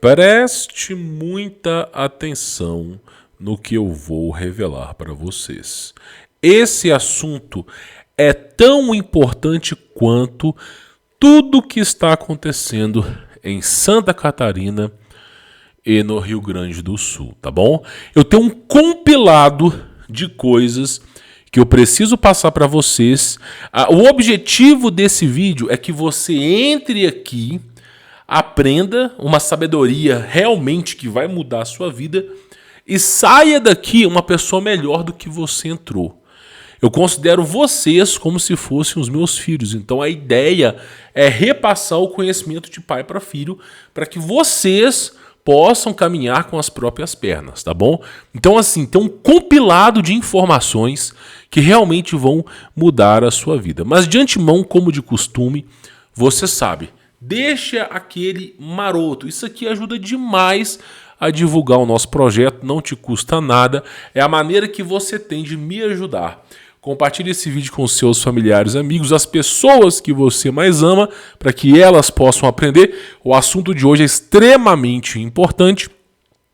Preste muita atenção no que eu vou revelar para vocês. Esse assunto é tão importante quanto tudo que está acontecendo em Santa Catarina e no Rio Grande do Sul, tá bom? Eu tenho um compilado de coisas que eu preciso passar para vocês. O objetivo desse vídeo é que você entre aqui, aprenda uma sabedoria realmente que vai mudar a sua vida e saia daqui uma pessoa melhor do que você entrou. Eu considero vocês como se fossem os meus filhos. Então a ideia é repassar o conhecimento de pai para filho para que vocês possam caminhar com as próprias pernas, tá bom? Então assim, tem um compilado de informações que realmente vão mudar a sua vida. Mas de antemão, como de costume, você sabe, deixa aquele maroto. Isso aqui ajuda demais a divulgar o nosso projeto, não te custa nada. É a maneira que você tem de me ajudar. Compartilhe esse vídeo com seus familiares, amigos, as pessoas que você mais ama, para que elas possam aprender. O assunto de hoje é extremamente importante.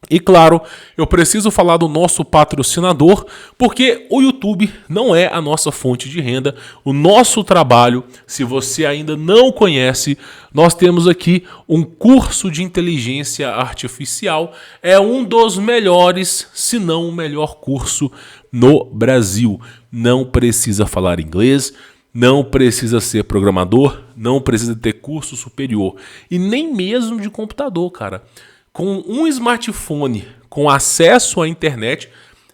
E claro, eu preciso falar do nosso patrocinador, porque o YouTube não é a nossa fonte de renda. O nosso trabalho, se você ainda não conhece, nós temos aqui um curso de inteligência artificial. É um dos melhores, se não o melhor curso no Brasil. Não precisa falar inglês, não precisa ser programador, não precisa ter curso superior e nem mesmo de computador, cara. Com um smartphone, com acesso à internet,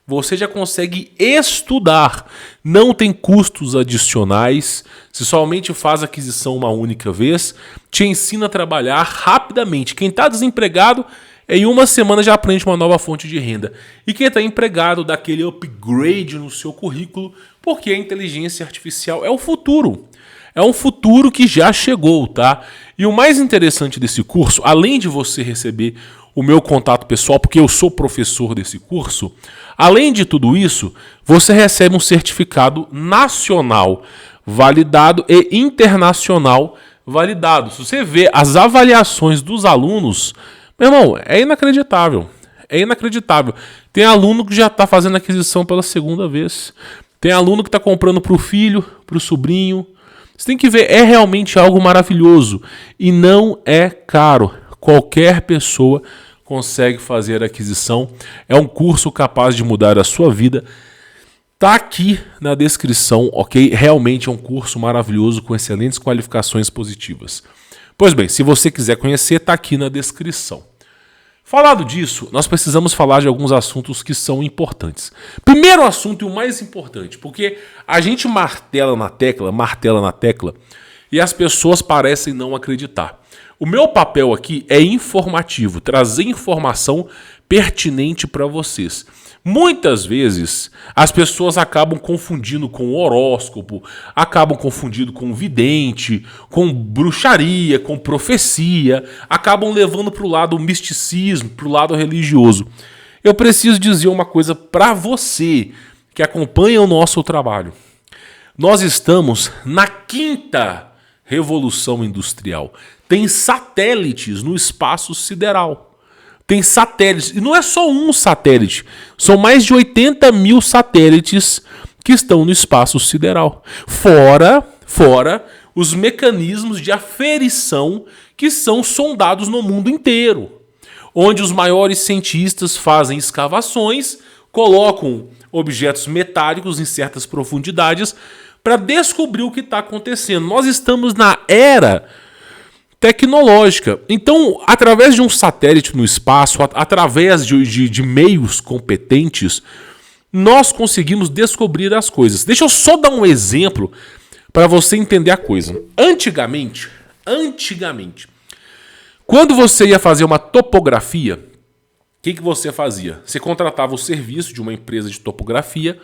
você já consegue estudar. Não tem custos adicionais. Se somente faz aquisição uma única vez, te ensina a trabalhar rapidamente. Quem está desempregado, em uma semana já aprende uma nova fonte de renda. E quem está empregado, dá aquele upgrade no seu currículo, porque a inteligência artificial é o futuro. É um futuro que já chegou, tá? E o mais interessante desse curso, além de você receber o meu contato pessoal, porque eu sou professor desse curso, além de tudo isso, você recebe um certificado nacional validado e internacional validado. Se você vê as avaliações dos alunos, meu irmão, é inacreditável. É inacreditável. Tem aluno que já está fazendo aquisição pela segunda vez. Tem aluno que está comprando para o filho, para o sobrinho. Você tem que ver, é realmente algo maravilhoso e não é caro. Qualquer pessoa consegue fazer a aquisição. É um curso capaz de mudar a sua vida. Tá aqui na descrição, ok? Realmente é um curso maravilhoso com excelentes qualificações positivas. Pois bem, se você quiser conhecer, tá aqui na descrição. Falado disso, nós precisamos falar de alguns assuntos que são importantes. Primeiro assunto e o mais importante, porque a gente martela na tecla, e as pessoas parecem não acreditar. O meu papel aqui é informativo, trazer informação pertinente para vocês. Muitas vezes as pessoas acabam confundindo com o horóscopo, acabam confundindo com vidente, com bruxaria, com profecia, acabam levando para o lado misticismo, para o lado religioso. Eu preciso dizer uma coisa para você que acompanha o nosso trabalho. Nós estamos na 5ª revolução industrial. Tem satélites no espaço sideral. Tem satélites, e não é só um satélite, são mais de 80 mil satélites que estão no espaço sideral. Fora os mecanismos de aferição que são sondados no mundo inteiro, onde os maiores cientistas fazem escavações, colocam objetos metálicos em certas profundidades para descobrir o que está acontecendo. Nós estamos na era tecnológica. Então, através de um satélite no espaço, através de meios competentes, nós conseguimos descobrir as coisas. Deixa eu só dar um exemplo para você entender a coisa. Antigamente, quando você ia fazer uma topografia, o que você fazia? Você contratava o serviço de uma empresa de topografia.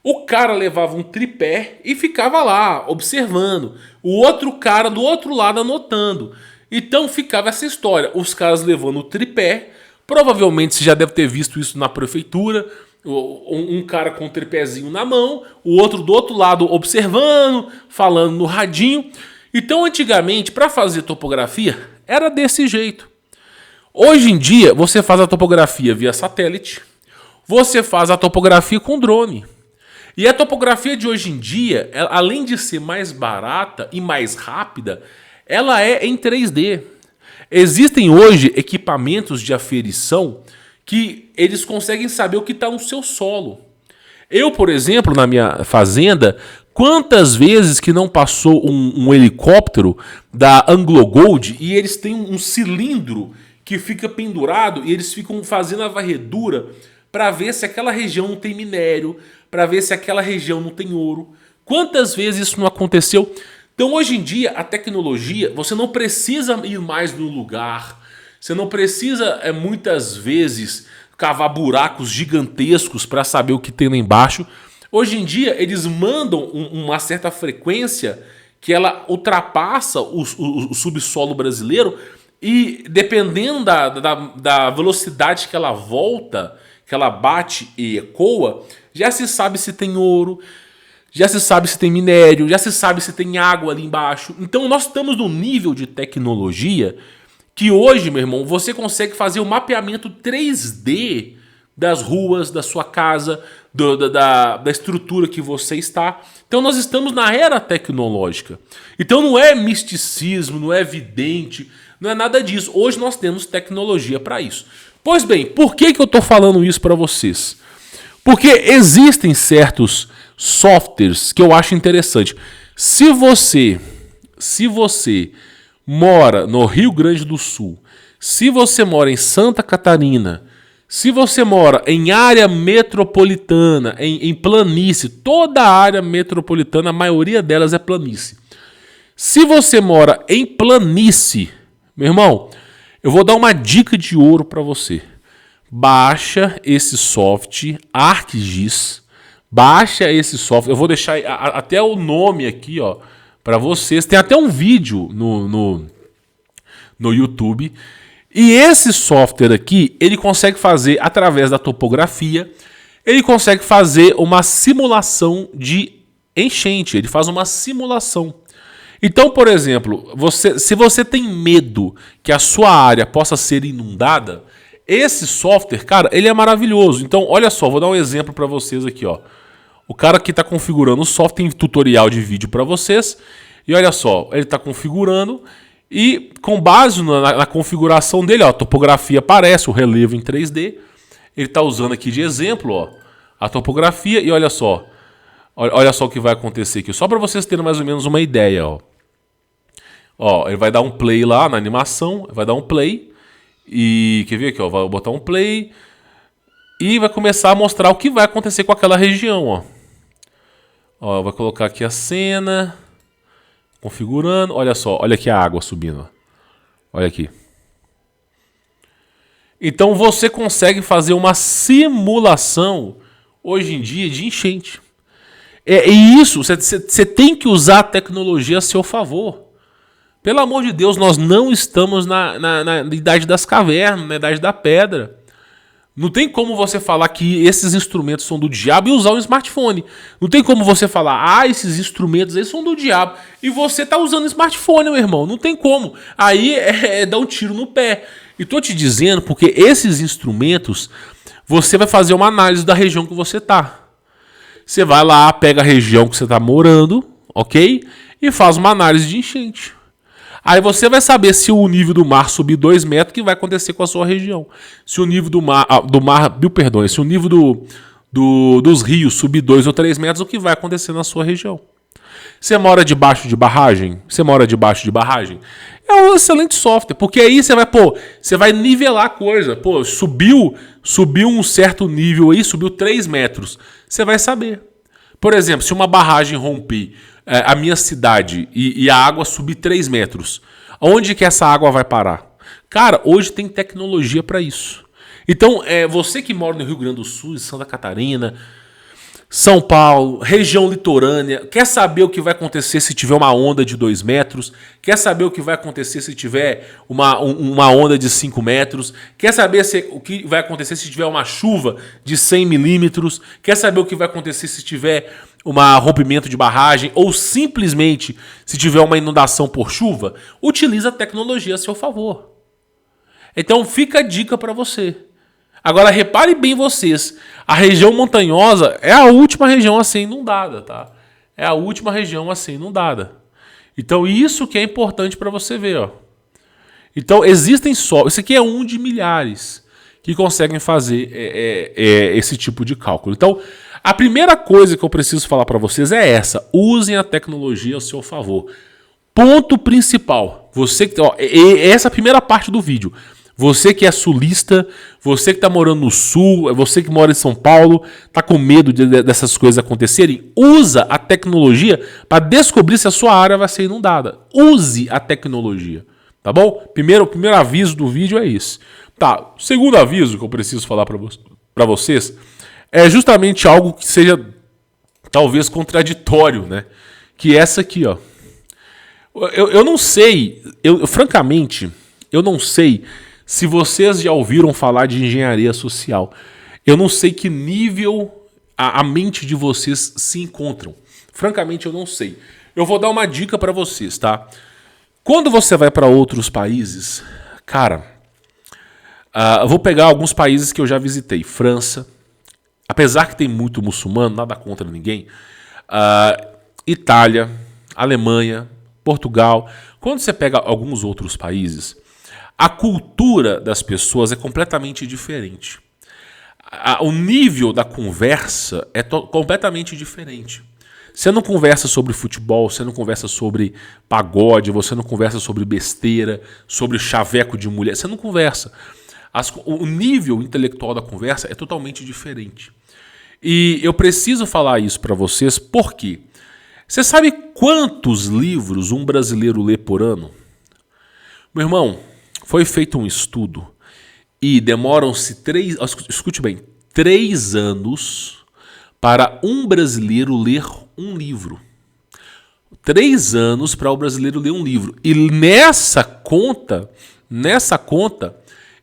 O cara levava um tripé e ficava lá, observando. O outro cara do outro lado anotando. Então ficava essa história. Os caras levando o tripé. Provavelmente você já deve ter visto isso na prefeitura. Um cara com um tripézinho na mão. O outro do outro lado observando, falando no radinho. Então antigamente, para fazer topografia, era desse jeito. Hoje em dia, você faz a topografia via satélite, você faz a topografia com drone. E a topografia de hoje em dia, além de ser mais barata e mais rápida, ela é em 3D. Existem hoje equipamentos de aferição que eles conseguem saber o que está no seu solo. Eu, por exemplo, na minha fazenda, quantas vezes que não passou um helicóptero da AngloGold e eles têm um cilindro que fica pendurado e eles ficam fazendo a varredura para ver se aquela região não tem minério, para ver se aquela região não tem ouro. Quantas vezes isso não aconteceu? Então, hoje em dia, a tecnologia, você não precisa ir mais no lugar, você não precisa, muitas vezes, cavar buracos gigantescos para saber o que tem lá embaixo. Hoje em dia, eles mandam uma certa frequência que ela ultrapassa o subsolo brasileiro e, dependendo da velocidade que ela volta, que ela bate e ecoa, já se sabe se tem ouro, já se sabe se tem minério, já se sabe se tem água ali embaixo. Então nós estamos num nível de tecnologia que hoje, meu irmão, você consegue fazer o mapeamento 3D das ruas, da sua casa, da estrutura que você está. Então nós estamos na era tecnológica. Então não é misticismo, não é evidente, não é nada disso. Hoje nós temos tecnologia para isso. Pois bem, por que eu estou falando isso para vocês? Porque existem certos softwares que eu acho interessante. Se você mora no Rio Grande do Sul, se você mora em Santa Catarina, se você mora em área metropolitana, em planície, toda a área metropolitana, a maioria delas é planície. Se você mora em planície, meu irmão, eu vou dar uma dica de ouro para você. Baixa esse software ArcGIS. Baixa esse software. Eu vou deixar até o nome aqui, ó, para vocês. Tem até um vídeo no YouTube. E esse software aqui, ele consegue fazer, através da topografia, ele consegue fazer uma simulação de enchente. Ele faz uma simulação. Então, por exemplo, se você tem medo que a sua área possa ser inundada, esse software, cara, ele é maravilhoso. Então, olha só, vou dar um exemplo para vocês aqui, ó. O cara que está configurando o software, tem tutorial de vídeo para vocês. E olha só, ele está configurando e com base na configuração dele, ó, a topografia aparece, o relevo em 3D. Ele está usando aqui de exemplo, ó, a topografia e olha só o que vai acontecer aqui. Só para vocês terem mais ou menos uma ideia, ó. Ó, ele vai dar um play lá na animação, vai dar um play e quer ver aqui, ó, vai botar um play e vai começar a mostrar o que vai acontecer com aquela região, ó. Ó, vai colocar aqui a cena, configurando, olha só, olha aqui a água subindo, ó. Olha aqui. Então você consegue fazer uma simulação hoje em dia de enchente. E isso, você tem que usar a tecnologia a seu favor. Pelo amor de Deus, nós não estamos na idade das cavernas, na idade da pedra. Não tem como você falar que esses instrumentos são do diabo e usar um smartphone. Não tem como você falar, esses instrumentos aí são do diabo e você tá usando smartphone, meu irmão. Não tem como. Aí é dar um tiro no pé. E tô te dizendo porque esses instrumentos, você vai fazer uma análise da região que você tá. Você vai lá, pega a região que você tá morando, ok? E faz uma análise de enchente. Aí você vai saber se o nível do mar subir 2 metros, o que vai acontecer com a sua região. Se o nível se o nível dos rios subir 2 ou 3 metros, o que vai acontecer na sua região. Você mora debaixo de barragem? É um excelente software, porque aí você vai nivelar a coisa. Pô, subiu um certo nível aí, subiu 3 metros. Você vai saber. Por exemplo, se uma barragem romper a minha cidade e a água subir 3 metros, onde que essa água vai parar? Cara, hoje tem tecnologia para isso. Então, você que mora no Rio Grande do Sul, em Santa Catarina, São Paulo, região litorânea, quer saber o que vai acontecer se tiver uma onda de 2 metros? Quer saber o que vai acontecer se tiver uma onda de 5 metros? Quer saber o que vai acontecer se tiver uma chuva de 100 milímetros? Quer saber o que vai acontecer se tiver um rompimento de barragem ou simplesmente se tiver uma inundação por chuva? Utiliza a tecnologia a seu favor. Então fica a dica para você. Agora repare bem vocês, a região montanhosa é a última região a ser inundada, tá? É a última região a ser inundada. Então isso que é importante para você ver, ó. Então existem só, esse aqui é um de milhares que conseguem fazer esse tipo de cálculo. Então a primeira coisa que eu preciso falar para vocês é essa: usem a tecnologia ao seu favor. Ponto principal. Você que, ó, essa é a primeira parte do vídeo. Você que é sulista, você que está morando no sul, você que mora em São Paulo, está com medo dessas coisas acontecerem, usa a tecnologia para descobrir se a sua área vai ser inundada. Use a tecnologia, tá bom? Primeiro aviso do vídeo é isso. Tá, o segundo aviso que eu preciso falar para vocês é justamente algo que seja talvez contraditório, né? Que é essa aqui, ó. Eu não sei, francamente, eu não sei se vocês já ouviram falar de engenharia social. Eu não sei que nível a mente de vocês se encontram. Francamente, eu não sei. Eu vou dar uma dica para vocês, tá? Quando você vai para outros países, cara, eu vou pegar alguns países que eu já visitei. França, apesar que tem muito muçulmano, nada contra ninguém. Itália, Alemanha, Portugal. Quando você pega alguns outros países, a cultura das pessoas é completamente diferente. O nível da conversa é completamente diferente. Você não conversa sobre futebol, você não conversa sobre pagode, você não conversa sobre besteira, sobre chaveco de mulher, você não conversa. O nível intelectual da conversa é totalmente diferente. E eu preciso falar isso para vocês porque você sabe quantos livros um brasileiro lê por ano? Meu irmão, foi feito um estudo e demoram-se 3 anos para um brasileiro ler um livro. 3 anos para o brasileiro ler um livro. E nessa conta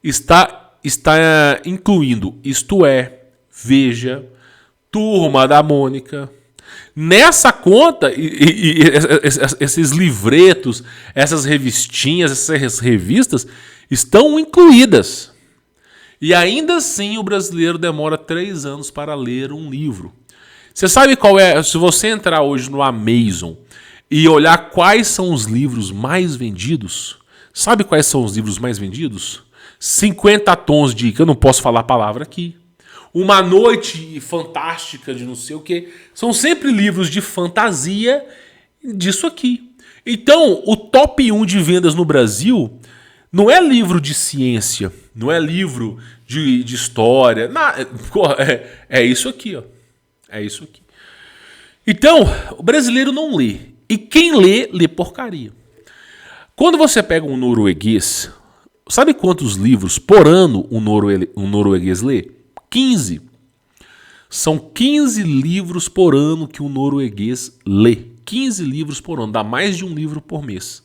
está incluindo Isto É, Veja, Turma da Mônica. Nessa conta, esses livretos, essas revistinhas, essas revistas estão incluídas. E ainda assim o brasileiro demora 3 anos para ler um livro. Você sabe qual é? Se você entrar hoje no Amazon e olhar quais são os livros mais vendidos, sabe quais são os livros mais vendidos? 50 tons de... que eu não posso falar a palavra aqui. Uma Noite Fantástica de não sei o quê. São sempre livros de fantasia disso aqui. Então, o top 1 de vendas no Brasil não é livro de ciência, não é livro de história. Não, é isso aqui, ó. É isso aqui. Então, o brasileiro não lê. E quem lê, lê porcaria. Quando você pega um norueguês, sabe quantos livros por ano um norueguês lê? 15. São 15 livros por ano que o norueguês lê. 15 livros por ano, dá mais de um livro por mês.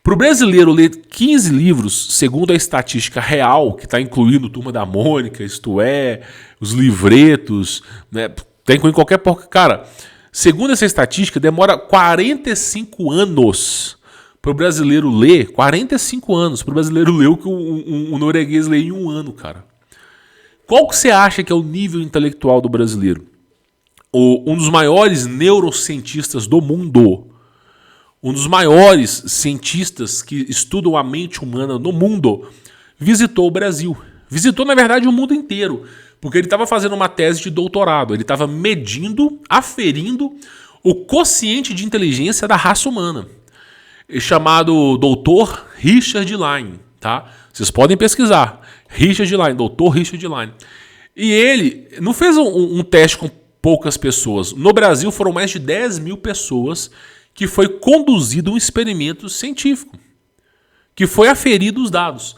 Para o brasileiro ler 15 livros, segundo a estatística real, que está incluindo Turma da Mônica, Isto É, os livretos, né, tem incluindo qualquer porca. Cara, segundo essa estatística, demora 45 anos para o brasileiro ler. 45 anos para o brasileiro ler o que o norueguês lê em um ano, cara. Qual que você acha que é o nível intelectual do brasileiro? Um dos maiores neurocientistas do mundo, um dos maiores cientistas que estudam a mente humana no mundo, visitou o Brasil. Visitou, na verdade, o mundo inteiro, porque ele estava fazendo uma tese de doutorado. Ele estava medindo, aferindo o quociente de inteligência da raça humana, chamado Dr. Richard Line, tá? Vocês podem pesquisar. Richard Line, Dr. Richard Line. E ele não fez um teste com poucas pessoas. No Brasil foram mais de 10 mil pessoas que foi conduzido um experimento científico, que foi aferido os dados.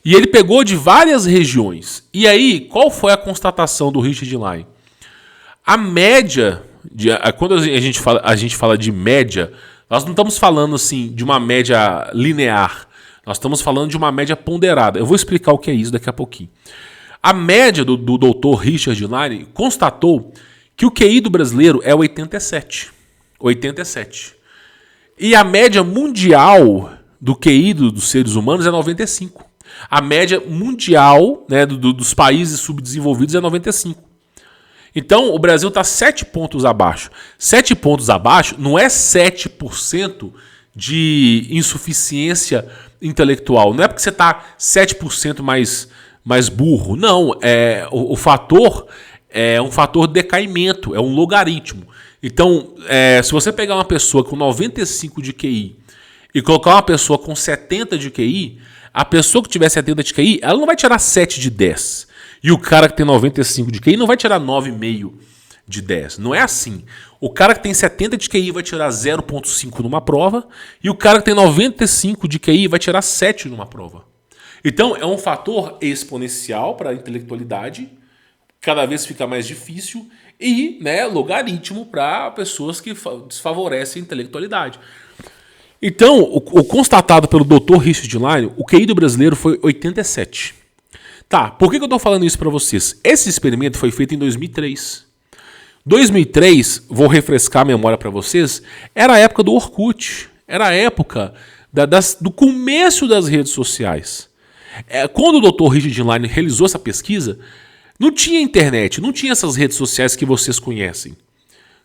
E ele pegou de várias regiões. E aí, qual foi a constatação do Richard Line? A média, quando a gente fala de média, nós não estamos falando assim de uma média linear. Nós estamos falando de uma média ponderada. Eu vou explicar o que é isso daqui a pouquinho. A média do Dr. Richard Line constatou que o QI do brasileiro é 87. 87. E a média mundial do QI dos seres humanos é 95. A média mundial, né, dos países subdesenvolvidos é 95. Então, o Brasil está 7 pontos abaixo. 7 pontos abaixo não é 7% de insuficiência intelectual. Não é porque você está 7% mais burro. Não, o fator é um fator de decaimento, é um logaritmo. Então, se você pegar uma pessoa com 95 de QI e colocar uma pessoa com 70 de QI, a pessoa que tiver 70 de QI, ela não vai tirar 7 de 10. E o cara que tem 95 de QI não vai tirar 9,5 de 10. Não é assim. O cara que tem 70 de QI vai tirar 0,5 numa prova e o cara que tem 95 de QI vai tirar 7 numa prova. Então, é um fator exponencial para a intelectualidade, cada vez fica mais difícil, e, né, logaritmo para pessoas que desfavorecem a intelectualidade. Então, o constatado pelo Dr. Richard Line, o QI do brasileiro foi 87. Tá, por que eu estou falando isso para vocês? Esse experimento foi feito em 2003. 2003, vou refrescar a memória para vocês, era a época do Orkut, era a época do começo das redes sociais. Quando o Dr. Richard Line realizou essa pesquisa, não tinha internet, não tinha essas redes sociais que vocês conhecem.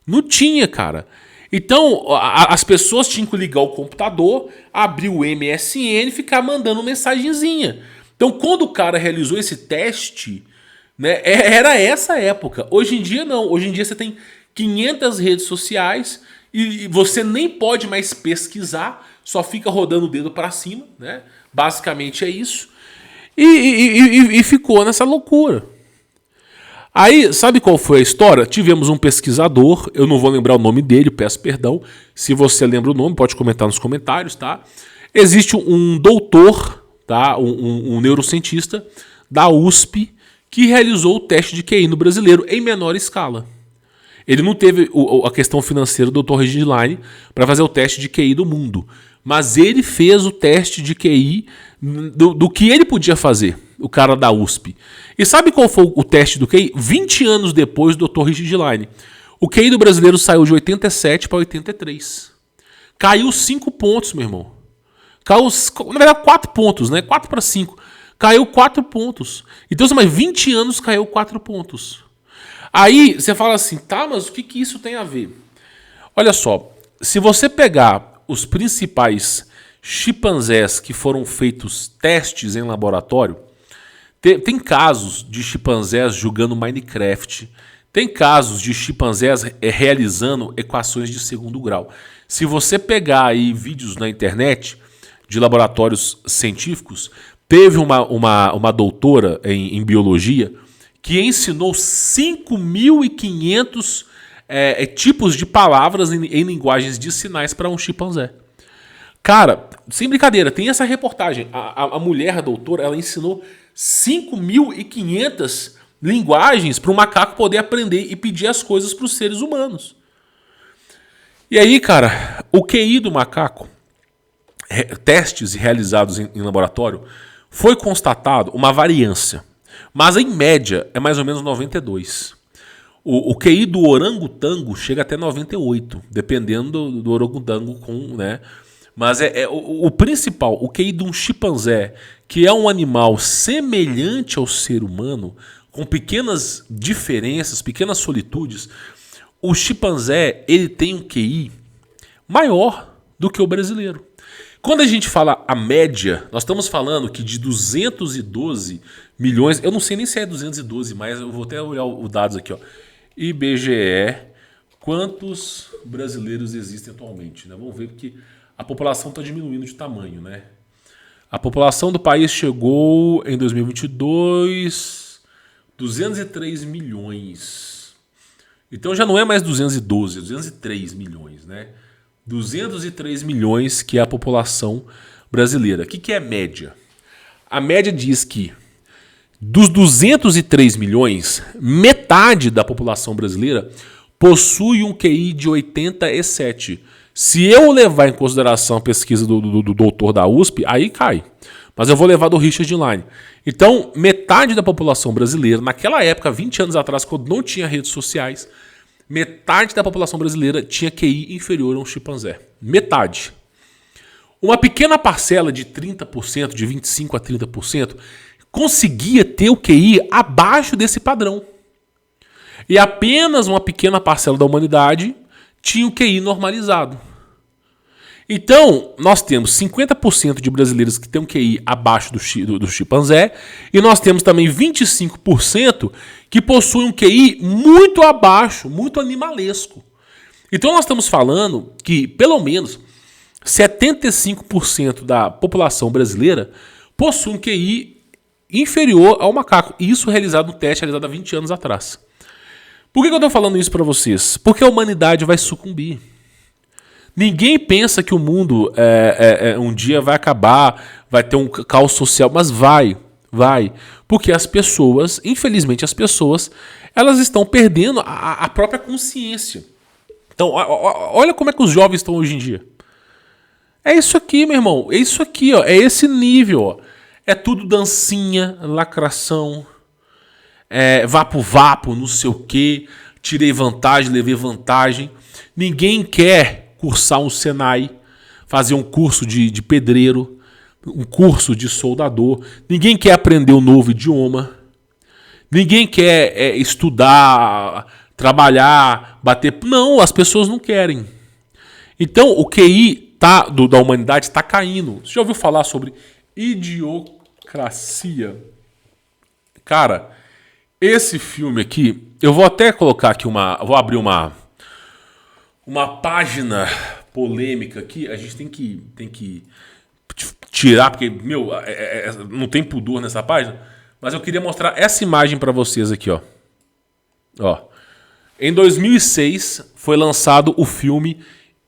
Não tinha, cara. Então, as pessoas tinham que ligar o computador, abrir o MSN e ficar mandando mensagenzinha. Então, quando o cara realizou esse teste, né, era essa época. Hoje em dia, não. Hoje em dia, você tem 500 redes sociais e você nem pode mais pesquisar, só fica rodando o dedo para cima, né? Basicamente é isso. E ficou nessa loucura. Aí, sabe qual foi a história? Tivemos um pesquisador, eu não vou lembrar o nome dele, peço perdão. Se você lembra o nome, pode comentar nos comentários, tá? Existe um doutor, tá? Um neurocientista da USP que realizou o teste de QI no brasileiro em menor escala. Ele não teve a questão financeira do Dr. Richard Line para fazer o teste de QI do mundo, mas ele fez o teste de QI do que ele podia fazer, o cara da USP. E sabe qual foi o teste do QI? 20 anos depois do Dr. Richard Line. O QI do brasileiro saiu de 87 para 83. Caiu 5 pontos, meu irmão. Caiu, na verdade, 4 pontos, né? 4 para 5. Caiu 4 pontos. Então, mas 20 anos caiu 4 pontos. Aí você fala assim, tá, mas o que isso tem a ver? Olha só, se você pegar os principais chimpanzés que foram feitos testes em laboratório, tem casos de chimpanzés jogando Minecraft, tem casos de chimpanzés realizando equações de segundo grau. Se você pegar aí vídeos na internet de laboratórios científicos, teve uma doutora em biologia que ensinou 5.500 tipos de palavras em linguagens de sinais para um chimpanzé. Cara, sem brincadeira, tem essa reportagem. A mulher, a doutora, ela ensinou 5.500 linguagens para o macaco poder aprender e pedir as coisas para os seres humanos. E aí, cara, o QI do macaco, testes realizados em laboratório, foi constatado uma variância. Mas em média é mais ou menos 92. O QI do orangotango chega até 98, dependendo do orangotango né? Mas o principal, o QI de um chimpanzé, que é um animal semelhante ao ser humano, com pequenas diferenças, pequenas solitudes, o chimpanzé ele tem um QI maior do que o brasileiro. Quando a gente fala a média, nós estamos falando que de 212 milhões, eu não sei nem se é 212, mas eu vou até olhar os dados aqui, ó. IBGE, quantos brasileiros existem atualmente, né? Vamos ver porque a população está diminuindo de tamanho, né? A população do país chegou em 2022 203 milhões. Então já não é mais 212, é 203 milhões, né? 203 milhões que é a população brasileira. O que é média? A média diz que dos 203 milhões, metade da população brasileira possui um QI de 87. Se eu levar em consideração a pesquisa do doutor da USP, aí cai. Mas eu vou levar do Richard Line. Então, metade da população brasileira, naquela época, 20 anos atrás, quando não tinha redes sociais, metade da população brasileira tinha QI inferior a um chimpanzé. Metade. uma pequena parcela de 30%, de 25% a 30%, conseguia ter o QI abaixo desse padrão. E apenas uma pequena parcela da humanidade tinha o QI normalizado. Então, nós temos 50% de brasileiros que têm um QI abaixo do chimpanzé, e nós temos também 25% que possuem um QI muito abaixo, muito animalesco. Então, nós estamos falando que, pelo menos, 75% da população brasileira possui um QI inferior ao macaco. E isso realizado no teste realizado há 20 anos atrás. Por que eu estou falando isso para vocês? Porque a humanidade vai sucumbir. Ninguém pensa que o mundo um dia vai acabar, vai ter um caos social, mas vai. Porque as pessoas, infelizmente as pessoas, elas estão perdendo a própria consciência. Então, olha como é que os jovens estão hoje em dia. É isso aqui, meu irmão. É isso aqui, ó. É esse nível, ó. É tudo dancinha, lacração, vapo, não sei o quê. Tirei vantagem, levei vantagem. Ninguém quer cursar um Senai, fazer um curso de pedreiro, um curso de soldador. Ninguém quer aprender um novo idioma. Ninguém quer estudar, trabalhar, bater... Não, as pessoas não querem. Então, o QI da humanidade está caindo. Você já ouviu falar sobre idiocracia? Cara, esse filme aqui... Eu vou até colocar aqui vou abrir uma página polêmica aqui. A gente tem que tirar, porque, meu, não tem pudor nessa página. Mas eu queria mostrar essa imagem para vocês aqui, ó. Em 2006 foi lançado o filme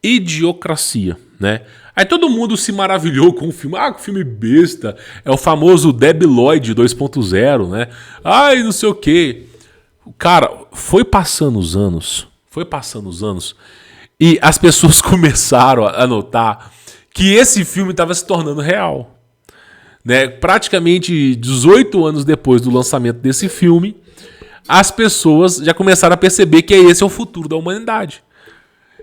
Idiocracia, né? Aí todo mundo se maravilhou com o filme. Ah, que filme besta. É o famoso Debi Lloyd 2.0, né? Ai, não sei o quê. Cara, foi passando os anos e as pessoas começaram a notar que esse filme estava se tornando real, né? Praticamente 18 anos depois do lançamento desse filme, as pessoas já começaram a perceber que esse é o futuro da humanidade.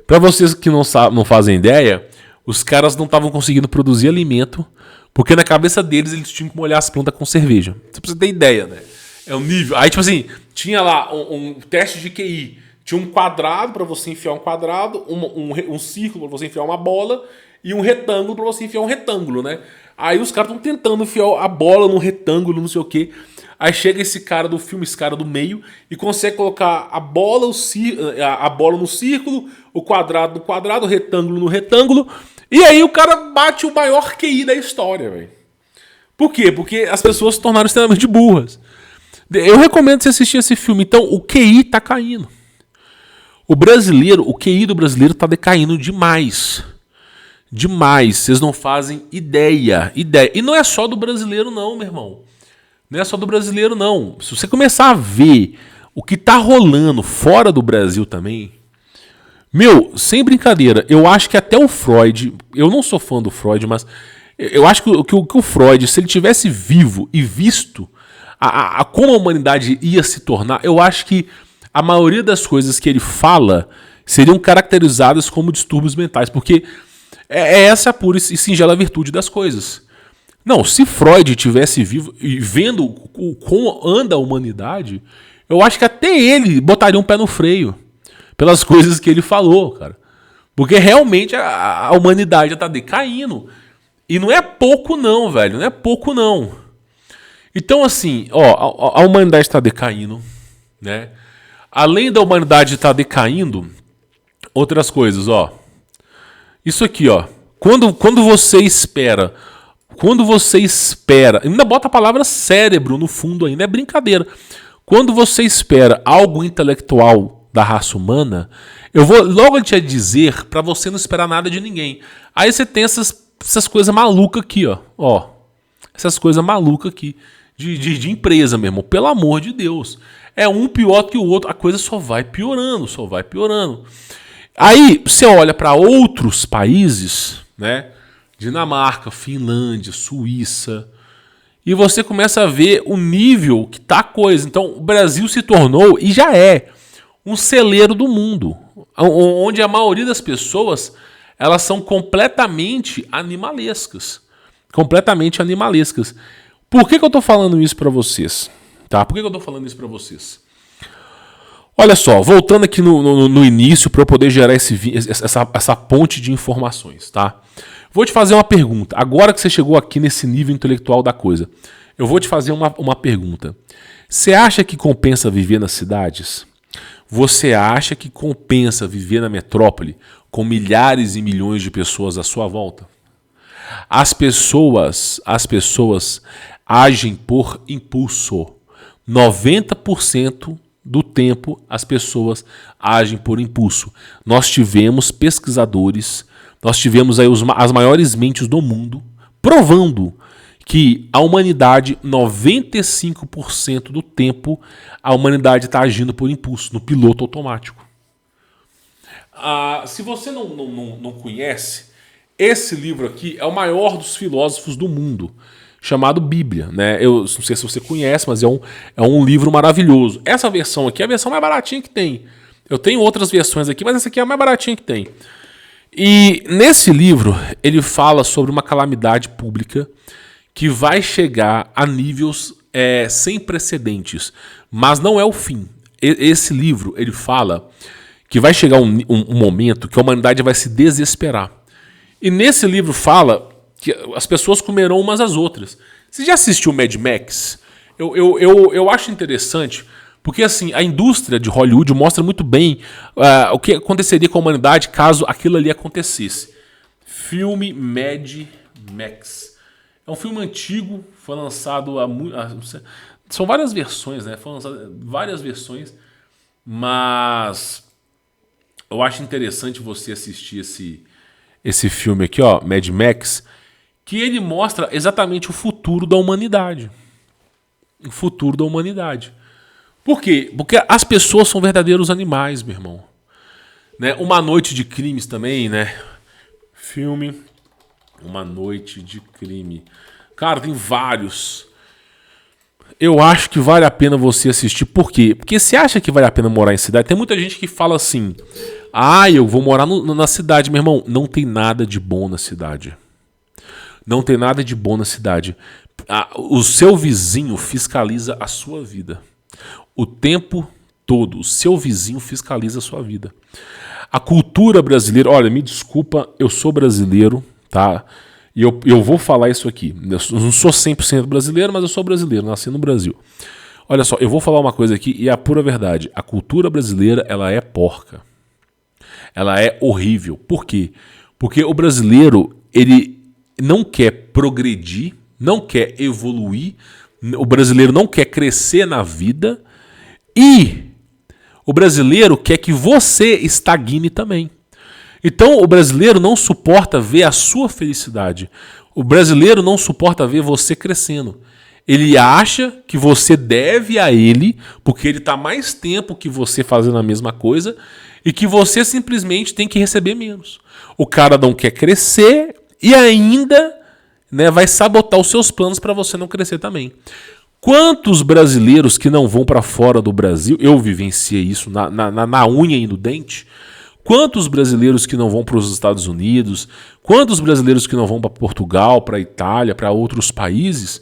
Para vocês que não fazem ideia, os caras não estavam conseguindo produzir alimento porque na cabeça deles eles tinham que molhar as plantas com cerveja. Você precisa ter ideia, né? É o nível. Aí, tipo assim, tinha lá um teste de QI. Tinha um quadrado para você enfiar um quadrado, um círculo para você enfiar uma bola e um retângulo para você enfiar um retângulo, né? Aí os caras estão tentando enfiar a bola no retângulo, não sei o quê. Aí chega esse cara do filme, esse cara do meio, e consegue colocar a bola no círculo, o quadrado no quadrado, o retângulo no retângulo. E aí o cara bate o maior QI da história, velho. Por quê? Porque as pessoas se tornaram extremamente burras. Eu recomendo você assistir esse filme. Então, o QI tá caindo. O QI do brasileiro tá decaindo demais. Demais. Vocês não fazem ideia. E não é só do brasileiro não, meu irmão. Não é só do brasileiro não. Se você começar a ver o que tá rolando fora do Brasil também... Meu, sem brincadeira, eu acho que até o Freud... Eu não sou fã do Freud, mas... Eu acho que o Freud, se ele tivesse vivo e visto... como a humanidade ia se tornar, eu acho que a maioria das coisas que ele fala seriam caracterizadas como distúrbios mentais, porque essa a pura e singela virtude das coisas. Não, se Freud tivesse vivo e vendo como anda a humanidade, eu acho que até ele botaria um pé no freio pelas coisas que ele falou, cara. Porque realmente a humanidade já está decaindo. E não é pouco não, velho, não é pouco não. Então, assim, a humanidade está decaindo, né? Além da humanidade estar decaindo, outras coisas, Isso aqui, Quando você espera, ainda bota a palavra cérebro no fundo ainda, é brincadeira. Quando você espera algo intelectual da raça humana, eu vou logo te dizer para você não esperar nada de ninguém. Aí você tem essas coisas malucas aqui, ó. Essas coisas malucas aqui. De empresa, meu irmão. Pelo amor de Deus. É um pior que o outro. A coisa só vai piorando, Aí você olha para outros países, né? Dinamarca, Finlândia, Suíça. E você começa a ver o nível que tá a coisa. Então o Brasil se tornou, e já é, um celeiro do mundo. Onde a maioria das pessoas, elas são completamente animalescas. Completamente animalescas. Por que eu estou falando isso para vocês? Tá? Por que eu estou falando isso para vocês? Olha só, voltando aqui no início para eu poder gerar essa ponte de informações, tá? Vou te fazer uma pergunta. Agora que você chegou aqui nesse nível intelectual da coisa, eu vou te fazer uma pergunta. Você acha que compensa viver nas cidades? Você acha que compensa viver na metrópole com milhares e milhões de pessoas à sua volta? As pessoas agem por impulso. 90% do tempo as pessoas agem por impulso. Nós tivemos pesquisadores, nós tivemos aí as maiores mentes do mundo provando que a humanidade, 95% do tempo, a humanidade está agindo por impulso, no piloto automático. Se você não conhece, esse livro aqui é o maior dos filósofos do mundo, chamado Bíblia, né? Eu não sei se você conhece, mas é um livro maravilhoso. Essa versão aqui é a versão mais baratinha que tem. Eu tenho outras versões aqui, mas essa aqui é a mais baratinha que tem. E nesse livro, ele fala sobre uma calamidade pública que vai chegar a níveis sem precedentes, mas não é o fim. Esse livro, ele fala que vai chegar um momento que a humanidade vai se desesperar. E nesse livro fala que as pessoas comerão umas às outras. Você já assistiu Mad Max? Eu acho interessante, porque assim, a indústria de Hollywood mostra muito bem o que aconteceria com a humanidade caso aquilo ali acontecesse. Filme Mad Max. É um filme antigo, foi lançado são várias versões, né? Foram lançadas várias versões, mas eu acho interessante você assistir esse filme aqui, ó, Mad Max, que ele mostra exatamente o futuro da humanidade. O futuro da humanidade. Por quê? Porque as pessoas são verdadeiros animais, meu irmão. Né? Uma Noite de Crimes também, né? Filme Uma Noite de Crime. Cara, tem vários. Eu acho que vale a pena você assistir. Por quê? Porque você acha que vale a pena morar em cidade? Tem muita gente que fala assim: eu vou morar na cidade. Meu irmão, não tem nada de bom na cidade. Não tem nada de bom na cidade. O seu vizinho fiscaliza a sua vida. O tempo todo, o seu vizinho fiscaliza a sua vida. A cultura brasileira, olha, me desculpa, eu sou brasileiro, tá? E eu vou falar isso aqui. Eu não sou 100% brasileiro, mas eu sou brasileiro, nasci no Brasil. Olha só, eu vou falar uma coisa aqui e é a pura verdade. A cultura brasileira, ela é porca. Ela é horrível. Por quê? Porque o brasileiro, ele não quer progredir, não quer evoluir, o brasileiro não quer crescer na vida e o brasileiro quer que você estagne também. Então o brasileiro não suporta ver a sua felicidade. O brasileiro não suporta ver você crescendo. Ele acha que você deve a ele, porque ele está mais tempo que você fazendo a mesma coisa, e que você simplesmente tem que receber menos. O cara não quer crescer e ainda, né, vai sabotar os seus planos para você não crescer também. Quantos brasileiros que não vão para fora do Brasil, eu vivenciei isso na unha e no dente, quantos brasileiros que não vão para os Estados Unidos, quantos brasileiros que não vão para Portugal, para Itália, para outros países,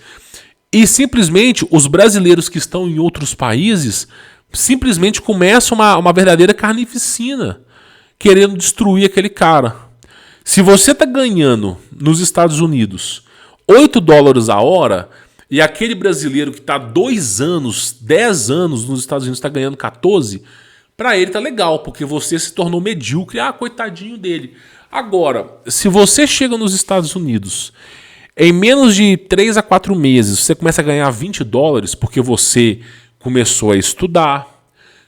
e simplesmente os brasileiros que estão em outros países simplesmente começam uma verdadeira carnificina, querendo destruir aquele cara. Se você está ganhando nos Estados Unidos $8 a hora e aquele brasileiro que está 2 anos, 10 anos nos Estados Unidos está ganhando 14, para ele tá legal, porque você se tornou medíocre. Coitadinho dele. Agora, se você chega nos Estados Unidos, em menos de 3 a 4 meses, você começa a ganhar $20 porque você começou a estudar,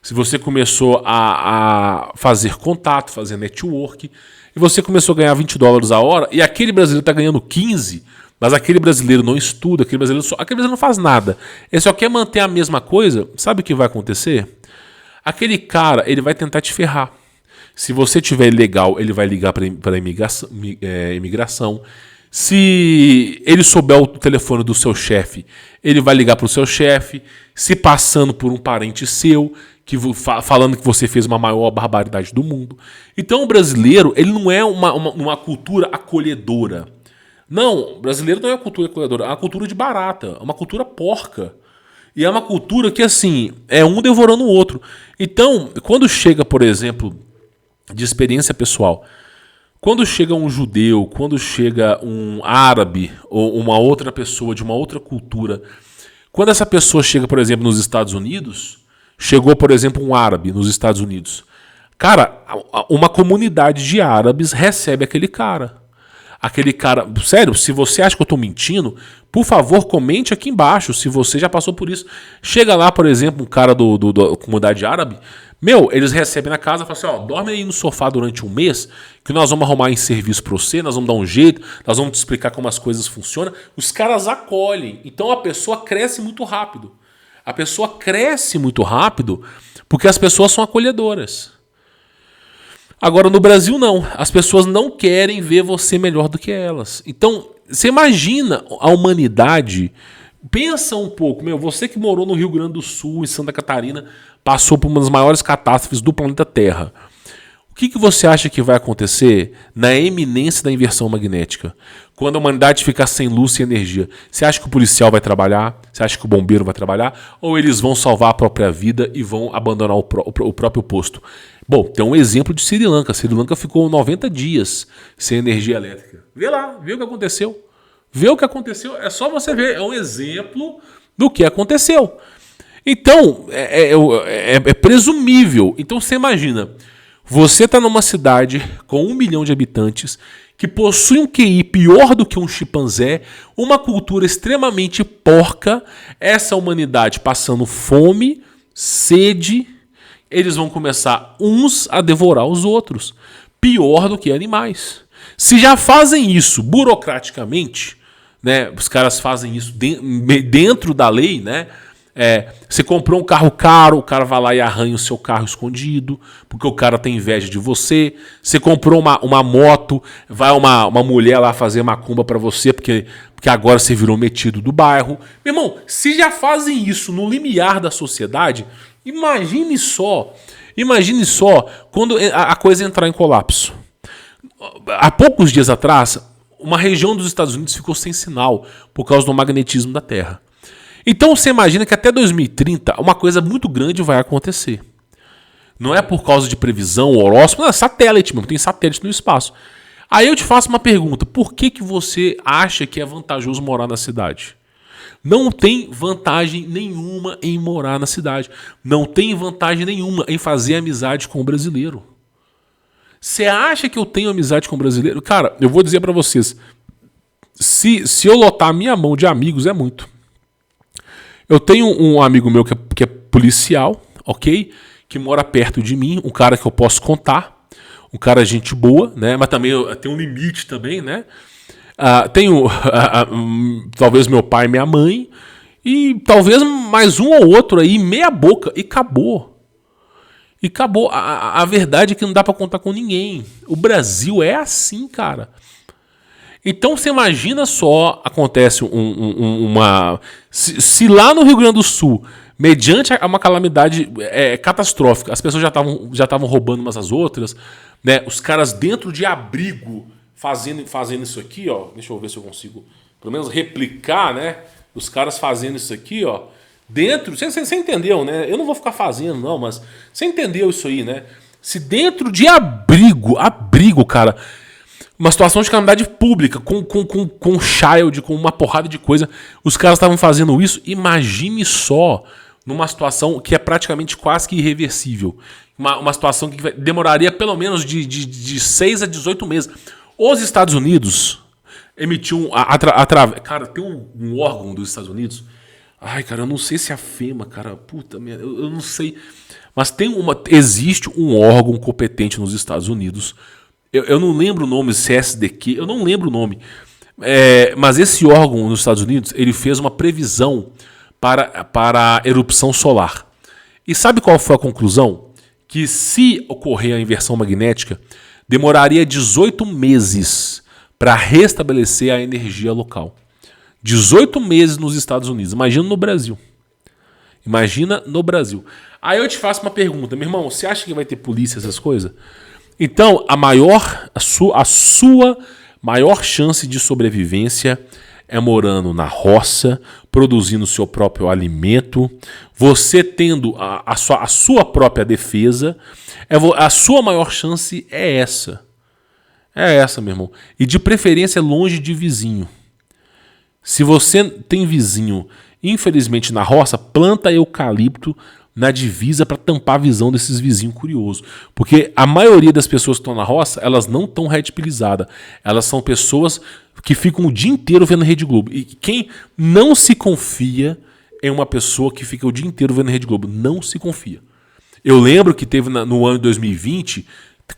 se você começou a fazer contato, fazer network, e você começou a ganhar $20 a hora, e aquele brasileiro está ganhando 15, mas aquele brasileiro não estuda, aquele brasileiro não faz nada, ele só quer manter a mesma coisa, sabe o que vai acontecer? Aquele cara, ele vai tentar te ferrar. Se você tiver ilegal, ele vai ligar para a imigração. Se ele souber o telefone do seu chefe, ele vai ligar para o seu chefe, se passando por um parente seu, falando que você fez uma maior barbaridade do mundo. Então o brasileiro, ele não é uma cultura acolhedora. Não, o brasileiro não é uma cultura acolhedora, é uma cultura de barata, é uma cultura porca. E é uma cultura que, assim, é um devorando o outro. Então, quando chega, por exemplo, de experiência pessoal, quando chega um judeu, quando chega um árabe ou uma outra pessoa de uma outra cultura, quando essa pessoa chega, por exemplo, nos Estados Unidos, chegou, por exemplo, um árabe nos Estados Unidos, cara, uma comunidade de árabes recebe aquele cara. Aquele cara, sério, se você acha que eu tô mentindo, por favor, comente aqui embaixo se você já passou por isso. Chega lá, por exemplo, um cara da comunidade árabe, eles recebem na casa e falam assim, dorme aí no sofá durante um mês, que nós vamos arrumar em serviço pra você, nós vamos dar um jeito, nós vamos te explicar como as coisas funcionam. Os caras acolhem, então a pessoa cresce muito rápido. A pessoa cresce muito rápido porque as pessoas são acolhedoras. Agora, no Brasil, não. As pessoas não querem ver você melhor do que elas. Então, você imagina a humanidade. Pensa um pouco, você que morou no Rio Grande do Sul, em Santa Catarina, passou por uma das maiores catástrofes do planeta Terra. O que você acha que vai acontecer na eminência da inversão magnética? Quando a humanidade ficar sem luz e energia, você acha que o policial vai trabalhar? Você acha que o bombeiro vai trabalhar? Ou eles vão salvar a própria vida e vão abandonar o próprio posto? Bom, tem um exemplo de Sri Lanka. Sri Lanka ficou 90 dias sem energia elétrica. Vê lá, vê o que aconteceu. Vê o que aconteceu, é só você ver. É um exemplo do que aconteceu. Então, é presumível. Então, você imagina, você está numa cidade com 1 milhão de habitantes que possui um QI pior do que um chimpanzé, uma cultura extremamente porca, essa humanidade passando fome, sede, eles vão começar uns a devorar os outros, pior do que animais. Se já fazem isso burocraticamente, né, os caras fazem isso dentro da lei, né? Você comprou um carro caro, o cara vai lá e arranha o seu carro escondido, porque o cara tem inveja de você. Você comprou uma moto, vai uma mulher lá fazer macumba pra você, porque agora você virou metido do bairro. Meu irmão, se já fazem isso no limiar da sociedade, imagine só quando a coisa entrar em colapso. Há poucos dias atrás, uma região dos Estados Unidos ficou sem sinal por causa do magnetismo da Terra. Então você imagina que até 2030 uma coisa muito grande vai acontecer. Não é por causa de previsão, horóscopo, não, é satélite, mano, tem satélite no espaço. Aí eu te faço uma pergunta, por que você acha que é vantajoso morar na cidade? Não tem vantagem nenhuma em morar na cidade. Não tem vantagem nenhuma em fazer amizade com o brasileiro. Você acha que eu tenho amizade com o brasileiro? Cara, eu vou dizer pra vocês, se eu lotar a minha mão de amigos é muito. Eu tenho um amigo meu que é policial, ok? Que mora perto de mim, um cara que eu posso contar, um cara gente boa, né? Mas também tem um limite também, né? Tenho talvez meu pai e minha mãe, e talvez mais um ou outro aí, meia boca, e acabou. E acabou. A verdade é que não dá pra contar com ninguém. O Brasil é assim, cara. Então você imagina só, acontece se lá no Rio Grande do Sul, mediante uma calamidade catastrófica, as pessoas já estavam roubando umas às outras, né? Os caras dentro de abrigo fazendo isso aqui, ó. Deixa eu ver se eu consigo pelo menos replicar, né? Os caras fazendo isso aqui, ó. Dentro, você entendeu, né? Eu não vou ficar fazendo, não, mas você entendeu isso aí, né? Se dentro de abrigo, cara, uma situação de calamidade pública, com child, com uma porrada de coisa, os caras estavam fazendo isso, imagine só numa situação que é praticamente quase que irreversível. Uma situação que demoraria pelo menos de 6 a 18 meses. Os Estados Unidos emitiu cara, tem um órgão dos Estados Unidos. Ai, cara, eu não sei se é a FEMA, cara. Puta merda, eu não sei. Mas existe um órgão competente nos Estados Unidos. Eu não lembro o nome, CSDQ, eu não lembro o nome. Mas esse órgão nos Estados Unidos, ele fez uma previsão para a erupção solar. E sabe qual foi a conclusão? Que se ocorrer a inversão magnética, demoraria 18 meses para restabelecer a energia local. 18 meses nos Estados Unidos. Imagina no Brasil. Imagina no Brasil. Aí eu te faço uma pergunta, meu irmão, você acha que vai ter polícia, essas coisas? Então, a sua maior chance de sobrevivência é morando na roça, produzindo o seu próprio alimento, você tendo a sua própria defesa, a sua maior chance é essa. É essa, meu irmão. E de preferência longe de vizinho. Se você tem vizinho, infelizmente na roça, planta eucalipto na divisa para tampar a visão desses vizinhos curiosos. Porque a maioria das pessoas que estão na roça, elas não estão redpilizadas. Elas são pessoas que ficam o dia inteiro vendo Rede Globo. E quem não se confia em uma pessoa que fica o dia inteiro vendo Rede Globo. Não se confia. Eu lembro que teve no ano de 2020,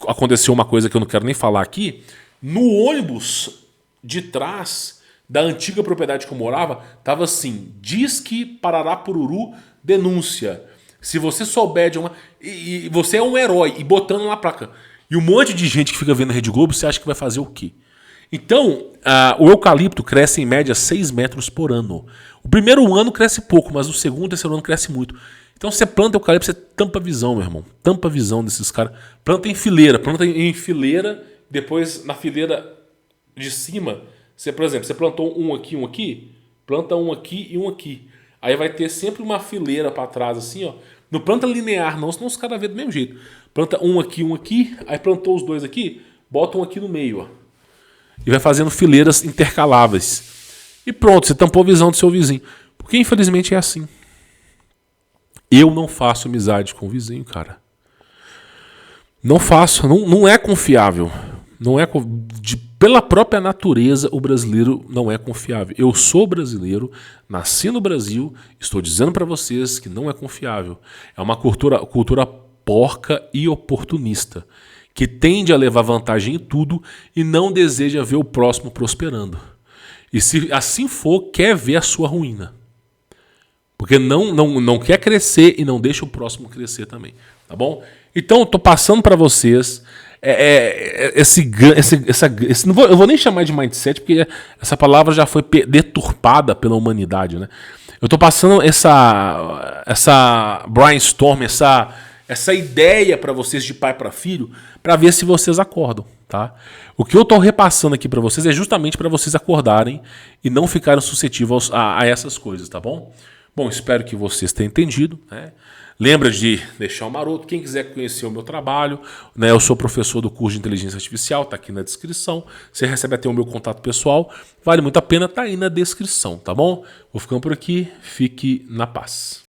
aconteceu uma coisa que eu não quero nem falar aqui. No ônibus de trás da antiga propriedade que eu morava, tava assim: Disque Pararapururu, denúncia. Se você souber de uma... E você é um herói, e botando uma placa. E um monte de gente que fica vendo a Rede Globo, você acha que vai fazer o quê? Então, o eucalipto cresce em média 6 metros por ano. O primeiro ano cresce pouco, mas o segundo e terceiro ano cresce muito. Então você planta eucalipto, você tampa a visão, meu irmão. Tampa a visão desses caras. Planta em fileira, depois na fileira de cima, você, por exemplo, você plantou um aqui, planta um aqui e um aqui. Aí vai ter sempre uma fileira para trás, assim, ó. Não planta linear, não, senão os caras vêem do mesmo jeito. Planta um aqui, aí plantou os dois aqui, bota um aqui no meio, ó. E vai fazendo fileiras intercaláveis. E pronto, você tampou a visão do seu vizinho. Porque infelizmente é assim. Eu não faço amizade com o vizinho, cara. Não faço, não é confiável. Não é pela própria natureza, o brasileiro não é confiável. Eu sou brasileiro, nasci no Brasil, estou dizendo para vocês que não é confiável. É uma cultura porca e oportunista, que tende a levar vantagem em tudo e não deseja ver o próximo prosperando. E se assim for, quer ver a sua ruína. Porque não quer crescer e não deixa o próximo crescer também. Tá bom? Então, eu tô passando para vocês eu vou nem chamar de mindset, porque essa palavra já foi deturpada pela humanidade, né? Eu tô passando essa brainstorm, essa ideia para vocês de pai para filho, para ver se vocês acordam, tá? O que eu tô repassando aqui para vocês é justamente para vocês acordarem e não ficarem suscetíveis a essas coisas, tá bom? Bom, espero que vocês tenham entendido, né? Lembra de deixar o maroto. Quem quiser conhecer o meu trabalho, né, eu sou professor do curso de inteligência artificial, está aqui na descrição. Você recebe até o meu contato pessoal. Vale muito a pena, tá aí na descrição, tá bom? Vou ficando por aqui. Fique na paz.